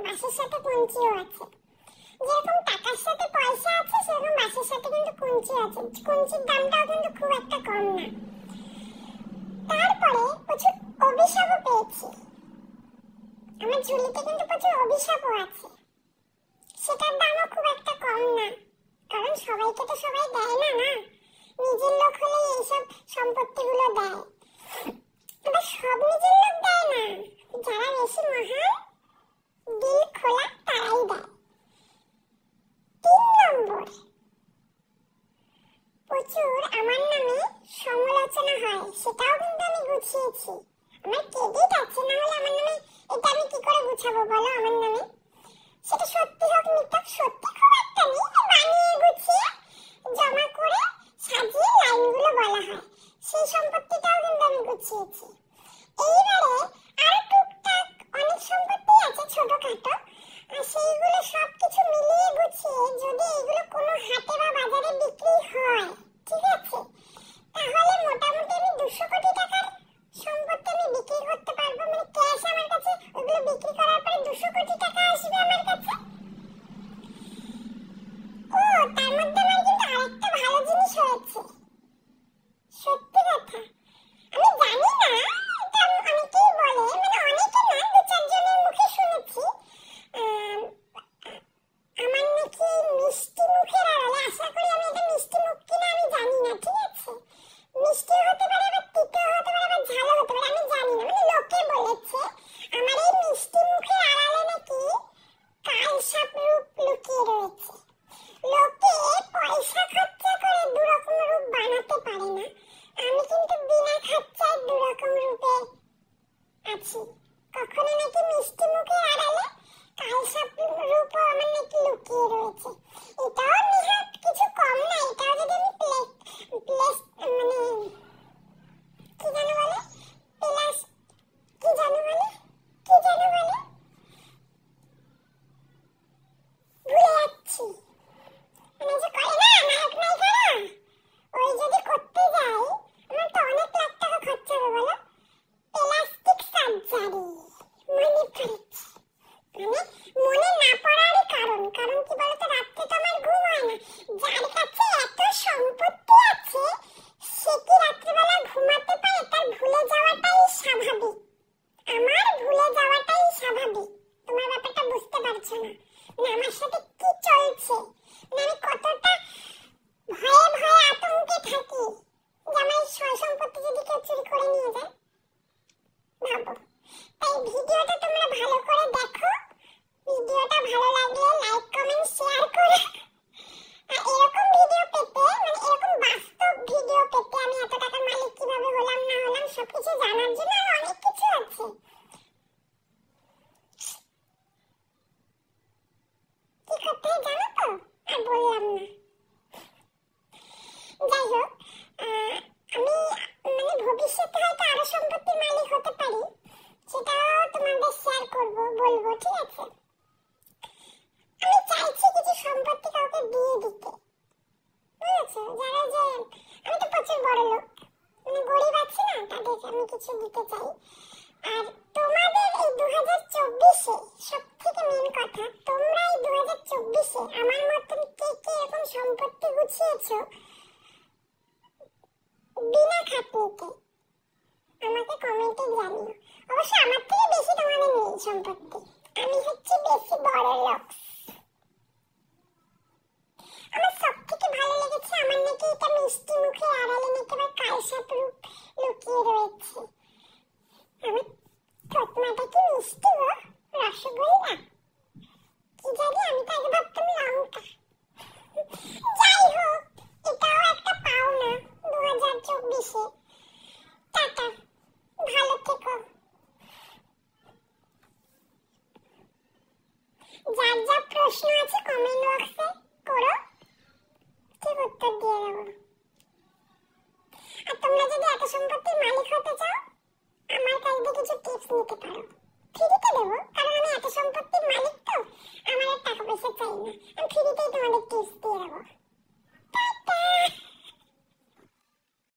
বাঁশের সাথে কঞ্চিও আছে। যেরকম টাকার সাথে পয়সা আছে সেরকম বাঁশের সাথে কিন্তু কঞ্চি আছে। কঞ্চির দামটাও কিন্তু খুব একটা কম না। তারপরে প্রচুর অভিশাপও পেয়েছি। আমার ঝুলিতে কিন্তু প্রচুর অভিশাপও আছে, সেটার দামও খুব একটা কম না, কারণ সবাইকে তো সবাই দেয় না, না নিজের লোক হলে এইসব সম্পত্তিগুলো দেয়। তবে সব নিজের লোক দেয় না, যারা বেশি মহান দিল খোলা তারাই দেয়। 3 নম্বর, প্রচুর আমার নামে সমালোচনা হয়, সেটাও কিন্তু আমি গুছিয়েছি। আমার ক্রেডিট আছে, না হলে আমার নামে এটা আমি কি করে গুছাবো বলো? আমার নামে সেটা সত্যি হোক মিথ্যা, সত্যি খুব একটা নেই, বানিয়ে গুছিয়ে জমা করে সাজিয়ে লাইনগুলো বলা হয়, সেই সম্পত্তিটাও কিন্তু আমি গুছিয়েছি। এইবারে আরো টুকটাক অনেক সম্পত্তি আছে ছোটখাটো, আর সেইগুলো সবকিছু মিলিয়ে গুছিয়ে যদি এগুলো কোনো হাটে বা বাজারে বিক্রি হয়, ঠিক আছে, তাহলে মোটামুটি আমি 200 কোটি টাকার সম্পত্তি আমি বিক্রি করতে পারবো। মানে ক্যাশ আমার কাছে ওগুলো বিক্রি করার পরে 200 কোটি টাকা আসবে আমার কাছে। ও তার মধ্যে আমার কিন্তু আরেকটা ভালো জিনিস হয়েছে, সত্যি কথা। আমি জানি না, এটা অনেকেই বলে, মানে অনেকে না, 2-4 জনের মুখে শুনেছি আমার নাকি মিষ্টি মুখের আড়ালে, আশা করি আমি এটা মিষ্টি মুখ কিনা আমি জানি না, ঠিক আছে, মিষ্টি হতে পারে আবার তিতো হতে পারে আবার ঝালও হতে পারে, আমি জানি না, মানে লোকে বলেছে আমার এই মিষ্টি মুখের আড়ালে নাকি কালসাপ রূপ লুকিয়ে রয়েছে। লোকে পয়সা খরচা করে 2 রকম রূপ বানাতে পারে না, আমি কিন্তু বিনা খরচায় 2 রকম রূপে আছি। কখনো নাকি মিষ্টি মুখের আড়ালে কালসাপ রূপও আমার নাকি লুকিয়ে রয়েছে। এটাও নিহাত কিছু কম না, এটাও যদি আমি প্লেস মানে কি জানো বলে, প্লাস কি জানো বলে, ভুলে যাচ্ছি, মানে যে করে না নায়ক নায়িকারা, ওই যদি করতে যাই আমার তো অনেক লাখ টাকা খরচা হবে বলো। প্লাস্টিক সার্জারি মনে পড়েছে, মানে মনে না পড়ারই কারণ কি বলতো, রাত্রে তো আমার ঘুম হয় না। যার কাছে এত সম্পত্তি আছে সে কি রাত্রিবেলা ঘুমাতে পারে? তার ভুলে যাওয়াটাই স্বাভাবিক, আমার ভুলে যাওয়াটাই স্বাভাবিক। তোমার ব্যাপারটা বুঝতে পারছো না, মানে আমার সাথে কি চলছে, মানে আমি কতটা ভয়ে ভয়ে আতঙ্কে থাকি যে আমার সয় সম্পত্তি যদি কেউ চুরি করে নিয়ে যায়, ভাবো। তাই ভিডিওটা তোমরা ভালো করে দেখো, ভিডিওটা ভালো লাগলে লাইক কমেন্ট শেয়ার করো। আর এরকম ভিডিও পেতে, মানে এরকম বাস্তব ভিডিও পেতে, আমি এত টাকার মালিক কিভাবে হলাম না হলাম সবকিছু জানার জন্য আর অনেক কিছু আছে। কি করতে হয় জানো তো? আর বললাম না। যাই হোক, আমি মানে ভবিষ্যতে হয়তো আরো সম্পত্তির মালিক হতে পারি, সেটাও তোমাদের শেয়ার করবো, বলবো, ঠিক আছে। আমি চাইছি কিছু সম্পত্তি কাউকে দিয়ে দিতে, বুঝেছো? যারা যে আমি তো প্রচুর বড় লোক, মানে গরিব আছে না, তাদের আমি কিছু দিতে চাই। আর তোমাদের এই 2024-এ সব থেকে মেন কথা, তোমরা এই 2024-এ আমার মতন কে কে এরকম সম্পত্তি গুছিয়েছো বিনা খাটনিতে, আমাকে কমেন্টে জানিও। অবশ্য আমার থেকে বেশি তোমাদের নেই সম্পত্তি, আমি হচ্ছে বেশি বড় লোক। আমার সব থেকে ভালো লেগেছে আমার নাকি এটা মিষ্টি মুখের আড়ালে নাকি আবার কালসাপ রূপ লুকিয়ে রয়েছে। আমার থতমাটা কি মিষ্টি গো, রসগোল্লা কি জানি, আমি তো আগে ভাবতাম লঙ্কা। যাই হোক, এটাও একটা পাওনা 2024-এ। টাটা, ভালো থেকো। যার যা প্রশ্ন আছে কমেন্ট বক্সে করো, ঠিক উত্তর দিয়ে দেবো। আর তোমরা যদি এত সম্পত্তির মালিক হতে চাও, আমার কাছ থেকে কিছু টিপস নিতে পারো, ফ্রিতে দেবো, কারণ আমি এত সম্পত্তির মালিক তো, আমার আর টাকা পয়সা চাই না, আমি ফ্রিতেই তোমাদের টিপস দিয়ে দেবো। টাটা।